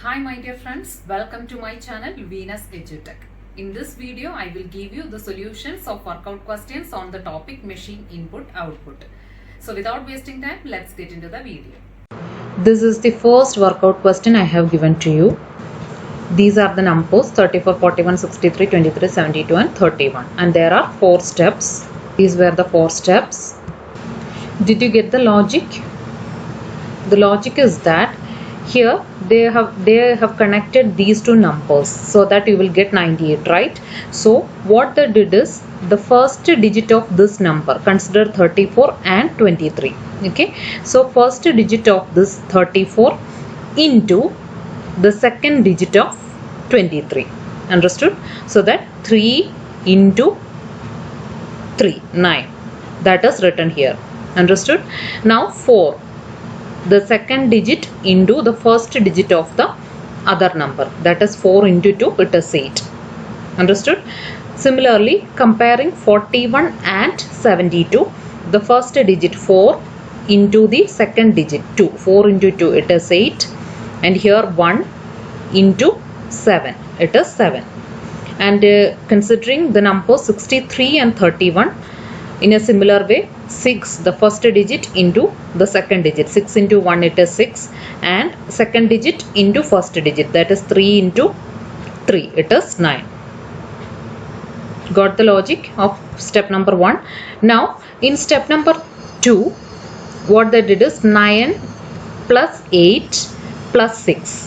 Hi my dear friends, welcome to my channel Venus EduTech. In this video, I will give you the solutions of workout questions on the topic machine input output. So without wasting time, let's get into the video. This is the first workout question I have given to you. These are the numbers 34, 41, 63, 23, 72 and 31. And there are 4 steps. These were the 4 steps. Did you get the logic? The logic is that here they have connected these two numbers so that you will get 98, right? So what they did is the first digit of this number, consider 34 and 23. Okay, so first digit of this 34 into the second digit of 23. Understood? So that 3 into 3, 9. That is written here. Understood? Now 4, the second digit into the first digit of the other number, that is 4 into 2, it is 8. Understood? Similarly, comparing 41 and 72, the first digit 4 into the second digit 2, 4 into 2, it is 8, and here 1 into 7, it is 7. And considering the numbers 63 and 31, in a similar way, 6, the first digit into the second digit, 6 into 1, it is 6, and second digit into first digit, that is 3 into 3, it is 9. Got the logic of step number 1? Now in step number 2, what they did is 9 plus 8 plus 6.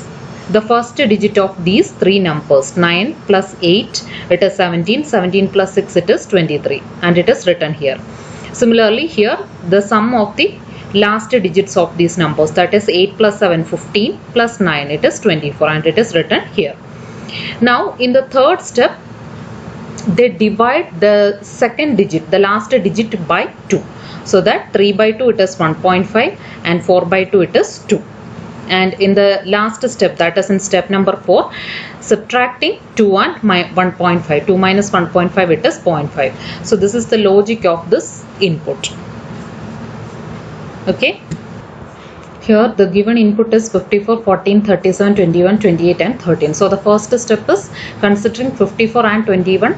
The first digit of these 3 numbers, 9 plus 8, it is 17, 17 plus 6, it is 23, and it is written here. Similarly, here the sum of the last digits of these numbers, that is 8 plus 7, 15, plus 9, it is 24, and it is written here. Now in the third step, they divide the second digit, the last digit, by 2. So that 3 by 2, it is 1.5, and 4 by 2, it is 2. And in the last step, that is in step number 4, subtracting 2 and 1.5, 2 minus 1.5, it is 0.5. So this is the logic of this input. Okay, here the given input is 54, 14, 37, 21, 28 and 13. So the first step is considering 54 and 21,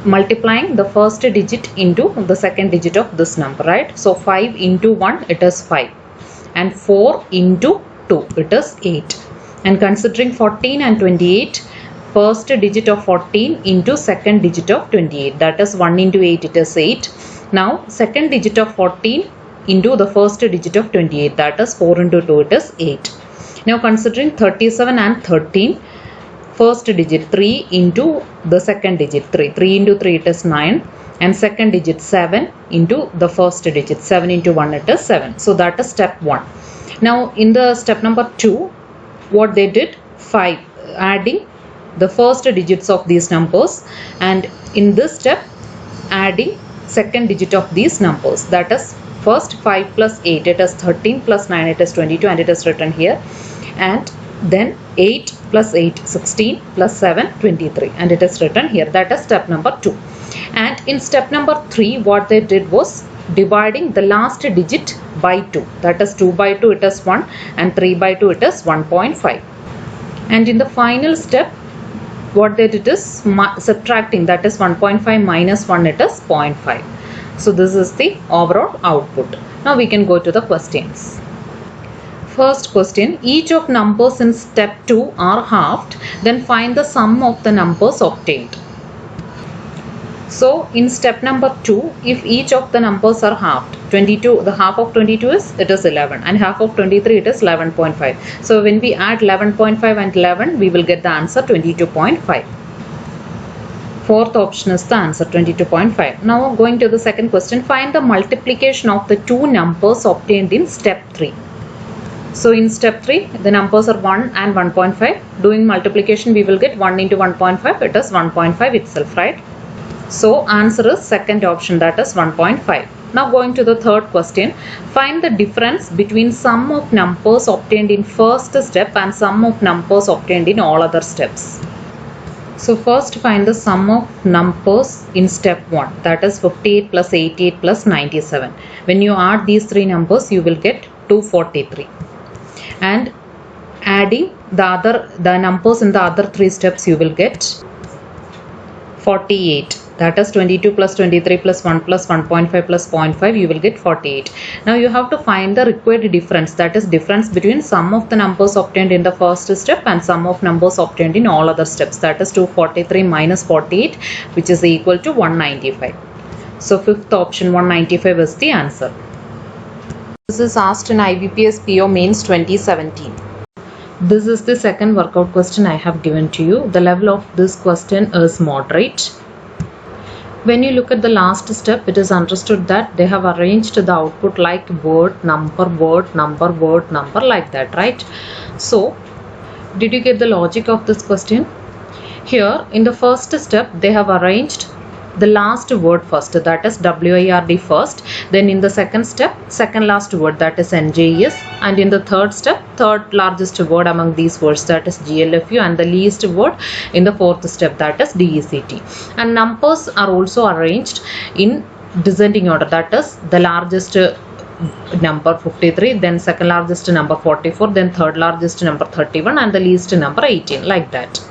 multiplying the first digit into the second digit of this number, right? So 5 into 1, it is 5, and 4 into 2, it is 8. And considering 14 and 28, first digit of 14 into second digit of 28, that is 1 into 8, it is 8. Now second digit of 14 into the first digit of 28, that is 4 into 2, it is 8. Now considering 37 and 13, first digit 3 into the second digit 3, 3 into 3, it is 9, and second digit 7 into the first digit, 7 into 1, it is 7. So that is step 1. Now in the step number 2, what they did, 5, adding the first digits of these numbers, and in this step adding second digit of these numbers, that is first 5 plus 8, it is 13, plus 9, it is 22, and it is written here, and then 8 plus 8, 16, plus 7, 23, and it is written here. That is step number 2. And in step number 3, what they did was dividing the last digit by 2, that is 2 by 2, it is 1, and 3 by 2, it is 1.5. And in the final step, what they did is subtracting, that is 1.5 minus 1, it is 0.5. So this is the overall output. Now we can go to the questions. First question, each of numbers in step 2 are halved, then find the sum of the numbers obtained. So in step number 2, if each of the numbers are halved, 22, the half of 22 is, it is 11, and half of 23, it is 11.5. So when we add 11.5 and 11, we will get the answer 22.5. Fourth option is the answer, 22.5. Now going to the second question, find the multiplication of the two numbers obtained in step 3. So in step 3, the numbers are 1 and 1.5. Doing multiplication, we will get 1 into 1.5, it is 1.5 itself, right? So answer is second option, that is 1.5. Now going to the third question, find the difference between sum of numbers obtained in first step and sum of numbers obtained in all other steps. So first find the sum of numbers in step 1, that is 58 plus 88 plus 97. When you add these 3 numbers, you will get 243. And adding the numbers in the other three steps, you will get 48. That is 22 plus 23 plus 1 plus 1.5 plus 0.5, you will get 48. Now you have to find the required difference, that is difference between sum of the numbers obtained in the first step and sum of numbers obtained in all other steps, that is 243 minus 48, which is equal to 195. So fifth option 195 is the answer. This is asked in IBPS PO Mains 2017. This is the second workout question I have given to you. The level of this question is moderate. When you look at the last step, it is understood that they have arranged the output like word, number, word, number, word, number, like that, right? So, did you get the logic of this question? Here, in the first step, they have arranged the last word first, that is WIRD first. Then in the second step, second last word, that is NJES. And in the third step, third largest word among these words, that is GLFU. And the least word in the fourth step, that is DECT. And numbers are also arranged in descending order, that is the largest number 53, then second largest number 44, then third largest number 31, and the least number 18, like that.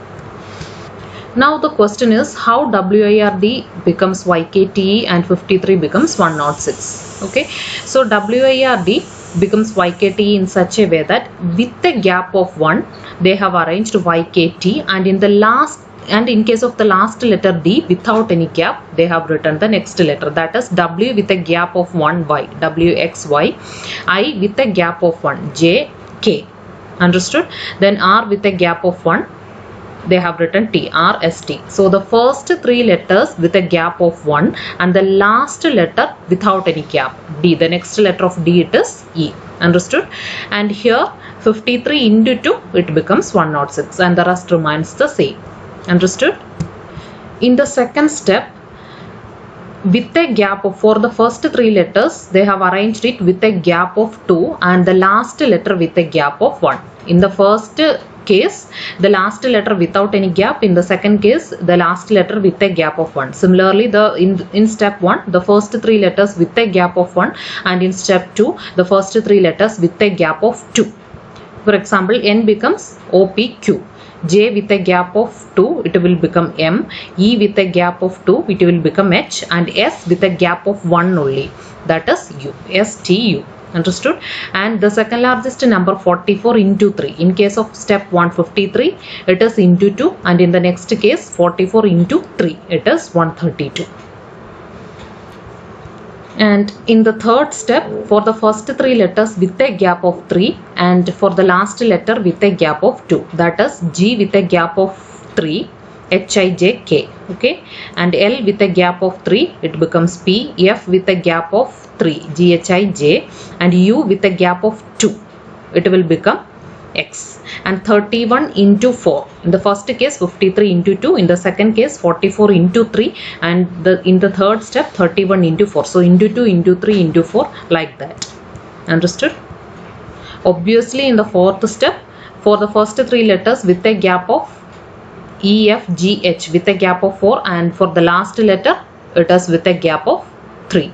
Now the question is how WIRD becomes YKTE and 53 becomes 106. Okay, so WIRD becomes YKTE in such a way that with a gap of 1 they have arranged YKT, and in case of the last letter D without any gap, they have written the next letter, that is W with a gap of 1 Y, WXY, I with a gap of 1 J, K. Understood? Then R with a gap of 1, they have written T, R, S, T. So the first three letters with a gap of 1 and the last letter without any gap, D. The next letter of D, it is E. Understood? And here 53 into 2, it becomes 106 and the rest remains the same. Understood? In the second step, with a gap of, for the first three letters, they have arranged it with a gap of 2 and the last letter with a gap of 1. In the first case, the last letter without any gap. In the second case, the last letter with a gap of 1. Similarly, in step 1, the first three letters with a gap of 1, and in step 2, the first three letters with a gap of 2. For example, N becomes OPQ. J with a gap of 2, it will become M. E with a gap of 2, it will become H. And S with a gap of 1 only, that is U. STU. Understood? And the second largest number 44 into 3. In case of step 153, it is into 2, and in the next case 44 into 3, it is 132. And in the third step, for the first three letters with a gap of 3 and for the last letter with a gap of 2, that is G with a gap of 3, HIJK. Okay, and L with a gap of 3, it becomes P. F with a gap of 3, GHIJ, and U with a gap of 2, it will become X. And 31 into 4, in the first case 53 into 2, in the second case 44 into 3, and in the third step 31 into 4. So into 2 into 3 into 4, like that. Understood? Obviously, in the fourth step, for the first three letters with a gap of E, F, G, H with a gap of 4, and for the last letter it is with a gap of 3.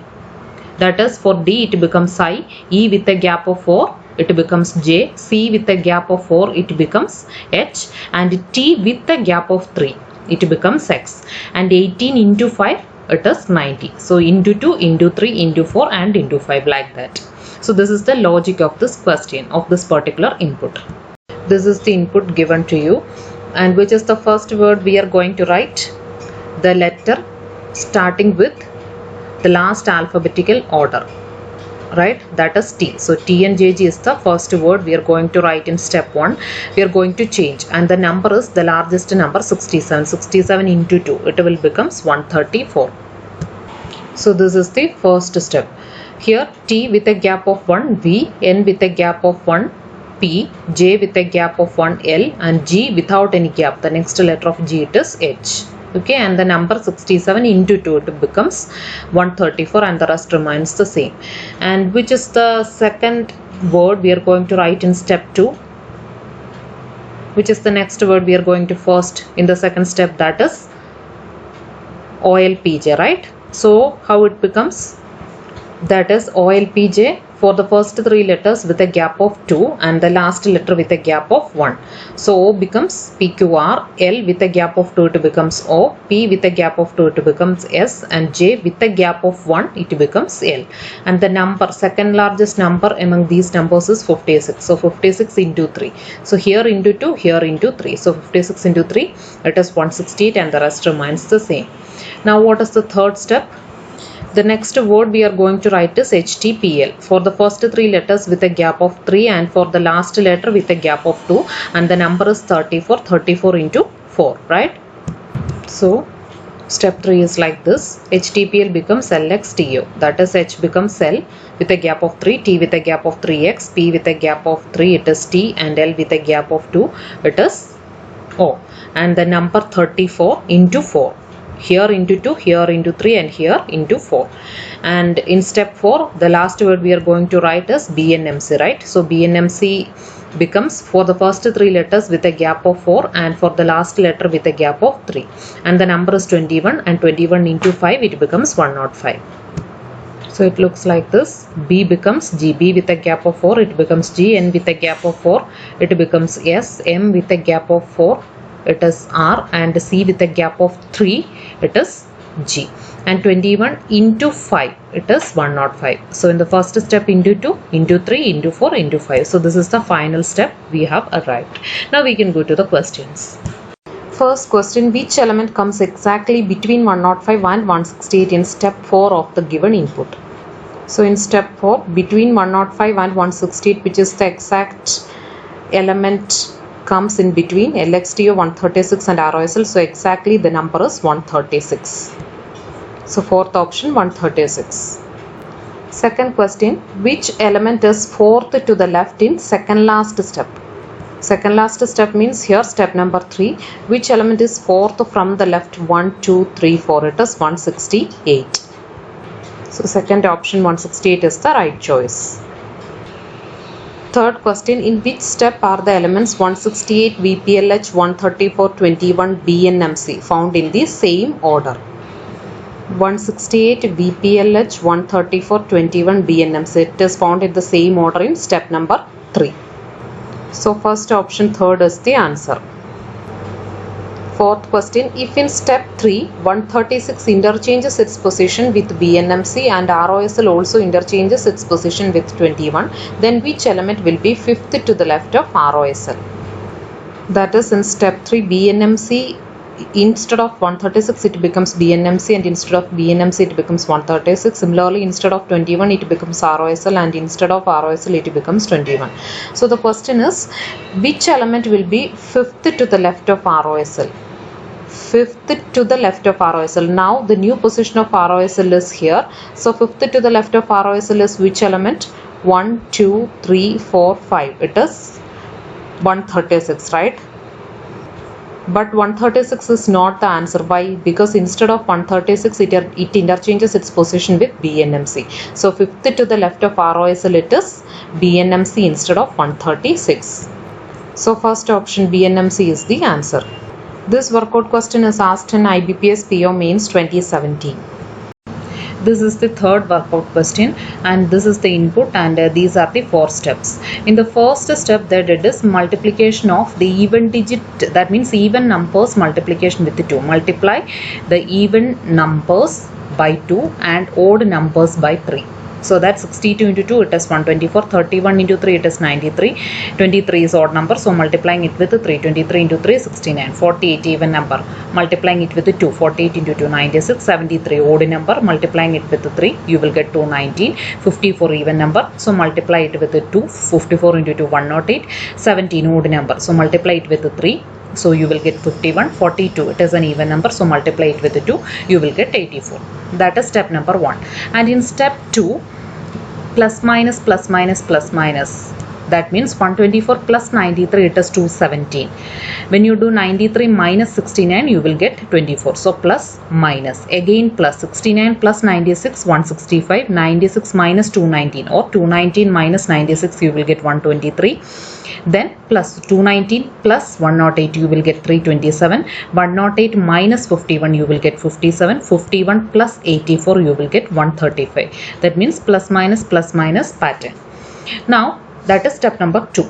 That is, for D it becomes I, E with a gap of 4, it becomes J, C with a gap of 4, it becomes H, and T with a gap of 3, it becomes X. And 18 into 5, it is 90. So into 2, into 3, into 4, and into 5, like that. So this is the logic of this question, of this particular input. This is the input given to you. And which is the first word we are going to write? The letter starting with the last alphabetical order, right? That is T. So T and JG is the first word we are going to write in step 1. We are going to change, and the number is the largest number 67. 67 into 2, it will becomes 134. So this is the first step. Here T with a gap of 1, V, N with a gap of 1, P, J with a gap of 1, L, and G without any gap. The next letter of G, it is H. Okay, and the number 67 into 2, it becomes 134, and the rest remains the same. And which is the second word we are going to write in step 2? Which is the next word we are going to first in the second step? That is OLPJ, right? So how it becomes? that is OLPJ for the first three letters with a gap of 2 and the last letter with a gap of 1. So O becomes PQR, L with a gap of 2 it becomes O, P with a gap of 2 it becomes S, and J with a gap of 1 it becomes L. And the number, second largest number among these numbers is 56. So 56 into 3. So here into 2, here into 3. So 56 into 3 it is 168 and the rest remains the same. Now what is the third step? The next word we are going to write is HTPL for the first three letters with a gap of 3 and for the last letter with a gap of 2, and the number is 34. 34 into 4, right? So step 3 is like this. HTPL becomes LXTO, that is H becomes L with a gap of 3, T with a gap of 3X, P with a gap of 3 it is T, and L with a gap of 2 it is O, and the number 34 into 4. Here into 2, here into 3, and here into 4. And in step 4, the last word we are going to write is BNMC, right? So BNMC becomes for the first three letters with a gap of 4 and for the last letter with a gap of 3. And the number is 21, and 21 into 5 it becomes 105. So it looks like this. B becomes G, B with a gap of 4 it becomes G, N with a gap of 4 it becomes S, M with a gap of 4 it is R, and C with a gap of 3 it is G, and 21 into 5 it is 105. So in the first step into 2, into 3, into 4, into 5. So this is the final step we have arrived. Now we can go to the questions. First question, which element comes exactly between 105 and 168 in step 4 of the given input? So in step 4, between 105 and 168, which is the exact element comes in between LXTO 136 and ROSL. So exactly the number is 136. So fourth option 136. Second question, which element is fourth to the left in second last step? Second last step means here step number 3. Which element is fourth from the left? 1, 2, 3, 4. It is 168. So second option 168 is the right choice. Third question, in which step are the elements 168, VPLH, 134, 21, BNMC found in the same order? 168, VPLH, 134, 21, BNMC. It is found in the same order in step number 3. So first option, third is the answer. Fourth question, if in step 3, 136 interchanges its position with BNMC and ROSL also interchanges its position with 21, then which element will be fifth to the left of ROSL? That is in step 3, BNMC, instead of 136 it becomes BNMC, and instead of BNMC it becomes 136. Similarly, instead of 21 it becomes ROSL, and instead of ROSL it becomes 21. So the question is, which element will be fifth to the left of ROSL? Fifth to the left of ROSL. Now the new position of ROSL is here. So fifth to the left of ROSL is which element? 1, 2, 3, 4, 5. It is 136, right? But 136 is not the answer. Why? Because instead of 136 it interchanges its position with BNMC. So fifth to the left of ROSL it is BNMC instead of 136. So first option BNMC is the answer. This workout question is asked in IBPS PO Mains 2017. This is the third workout question, and this is the input, and these are the 4 steps. In the first step they did is multiplication of the even digit, that means even numbers multiplication with 2. Multiply the even numbers by 2 and odd numbers by 3. So that's 62 into 2 it is 124, 31 into 3 it is 93, 23 is odd number, so multiplying it with 3, 23 into 3 69, 48 even number, multiplying it with 2, 48 into 2 96, 73 odd number, multiplying it with 3 you will get 219, 54 even number, so multiply it with 2, 54 into 2 108, 17 odd number, so multiply it with 3. So you will get 51, 42 it is an even number, so multiply it with 2 you will get 84. That is step number 1. And in step 2, plus minus plus minus plus minus, That means 124 plus 93, it is 217. When you do 93 minus 69, you will get 24. So plus minus. Again plus 69 plus 96, 165. 96 minus 219 or 219 minus 96, you will get 123. Then plus 219 plus 108, you will get 327. 108 minus 51, you will get 57. 51 plus 84, you will get 135. That means plus minus pattern. Now that is step number 2.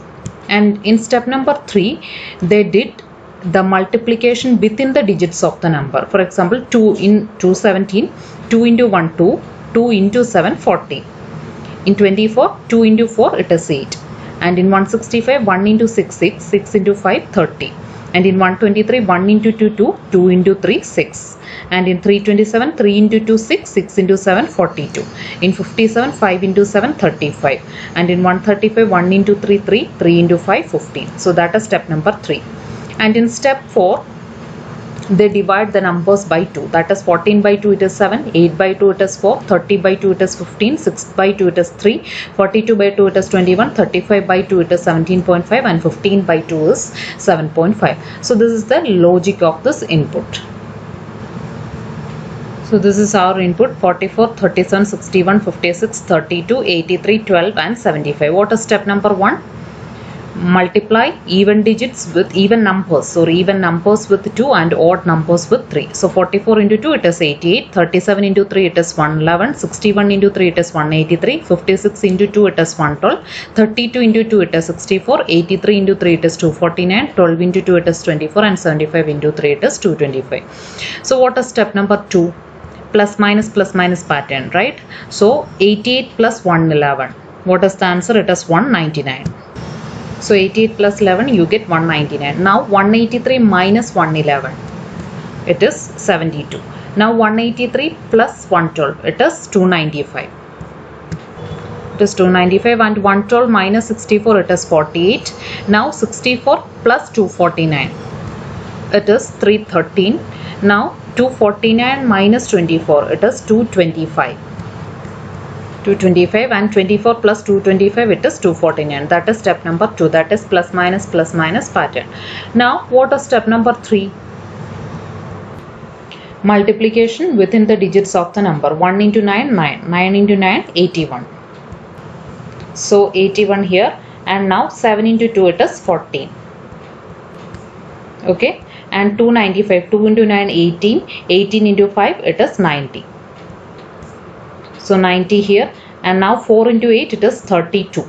And in step number 3, they did the multiplication within the digits of the number. For example, 2 in 217, 2 into 1 2, 2 into 7 40. In 24, 2 into 4, it is 8. And in 165, 1 into 6 6, 6 into 5 30. And in 123, 1 into 2 2, 2 into 3 6. And in 327, 3 into 2 6, 6 into 7 42. In 57, 5 into 7 35. And in 135, 1 into 3 3, 3 into 5 15. So that is step number 3. And in step 4, they divide the numbers by 2. That is 14 by 2 it is 7, 8 by 2 it is 4, 30 by 2 it is 15, 6 by 2 it is 3, 42 by 2 it is 21, 35 by 2 it is 17.5 and 15 by 2 is 7.5. So this is the logic of this input. So this is our input: 44, 37, 61, 56, 32, 83, 12 and 75. What is step number 1? Multiply even digits with even numbers, or even numbers with 2 and odd numbers with 3. So 44 into 2 it is 88, 37 into 3 it is 111, 61 into 3 it is 183, 56 into 2 it is 112, 32 into 2 it is 64, 83 into 3 it is 249, 12 into 2 it is 24 and 75 into 3 it is 225. So what is step number 2? Plus minus pattern, right? So 88 plus 111. What is the answer? It is 199. So 88 plus 11, you get 199. Now 183 minus 111, it is 72. Now 183 plus 112, it is 295. It is 295, and 112 minus 64, it is 48. Now 64 plus 249, it is 313. Now 249 minus 24, it is 225. 225, and 24 plus 225, it is 249. That is step number 2. That is plus minus pattern. Now what is step number 3? Multiplication within the digits of the number. 1 into 9 9, 9 into 9 81. So 81 here, and now 7 into 2 it is 14. Okay, and 295, 2 into 9 18, 18 into 5 it is 90. So 90 here, and now 4 into 8 it is 32.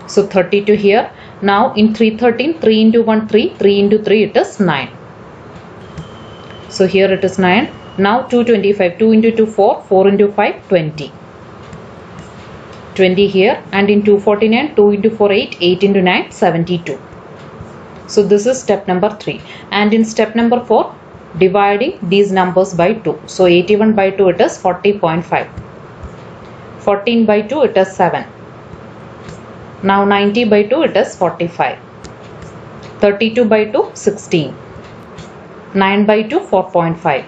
So 32 here. Now in 313, 3 into 1 3, 3 into 3 it is 9. So here it is 9. Now 225, 2 into 2 4, 4 into 5 20. 20 here, and in 249, 2 into 4 8, 8 into 9 72. So this is step number 3. And in step number 4, dividing these numbers by 2. So 81 by 2 it is 40.5. 14 by 2 it is 7. Now 90 by 2 it is 45. 32 by 2 16. 9 by 2 4.5.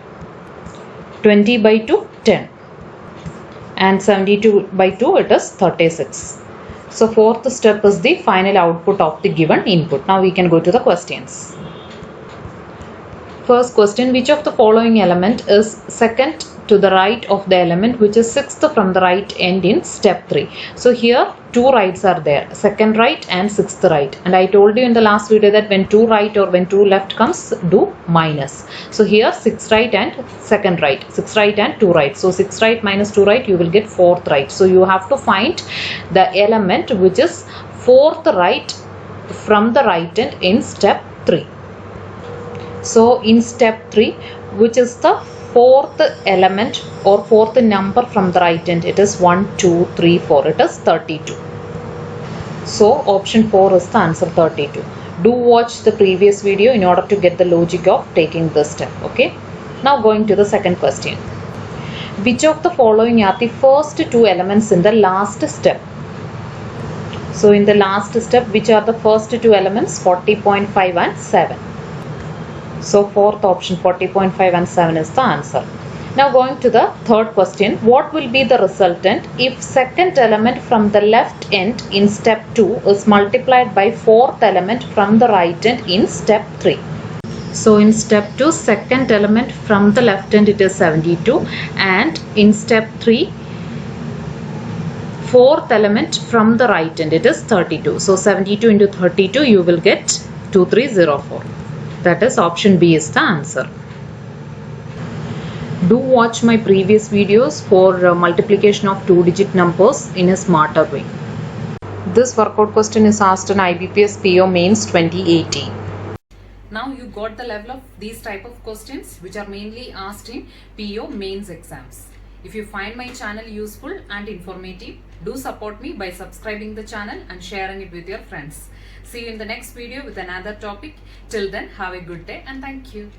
20 by 2 10. And 72 by 2 it is 36. So fourth step is the final output of the given input. Now we can go to the questions. First question: which of the following element is second to the right of the element which is sixth from the right end in step 3? So here two rights are there, second right and sixth right, and I told you in the last video that when two right or when two left comes, do minus. So here 6 right and second right, 6 right and 2 right. So 6 right minus 2 right, you will get 4th right. So you have to find the element which is 4th right from the right end in step 3. So in step 3, which is the 4th element or 4th number from the right end, it is 1 2 3 4, it is 32. So option 4 is the answer, 32. Do watch the previous video in order to get the logic of taking this step. Okay, now going to the second question: which of the following are the first two elements in the last step? So in the last step, which are the first two elements? 40.5 and 7. So fourth option, 40.5 and 7 is the answer. Now going to the third question. What will be the resultant if second element from the left end in step 2 is multiplied by fourth element from the right end in step 3? So in step 2, second element from the left end it is 72, and in step 3, fourth element from the right end it is 32. So 72 into 32 you will get 2304. That is option B is the answer. Do watch my previous videos for multiplication of two-digit numbers in a smarter way. This workout question is asked in IBPS PO Mains 2018. Now you got the level of these type of questions which are mainly asked in PO mains exams. If you find my channel useful and informative, do support me by subscribing the channel and sharing it with your friends. See you in the next video with another topic. Till then, have a good day and thank you.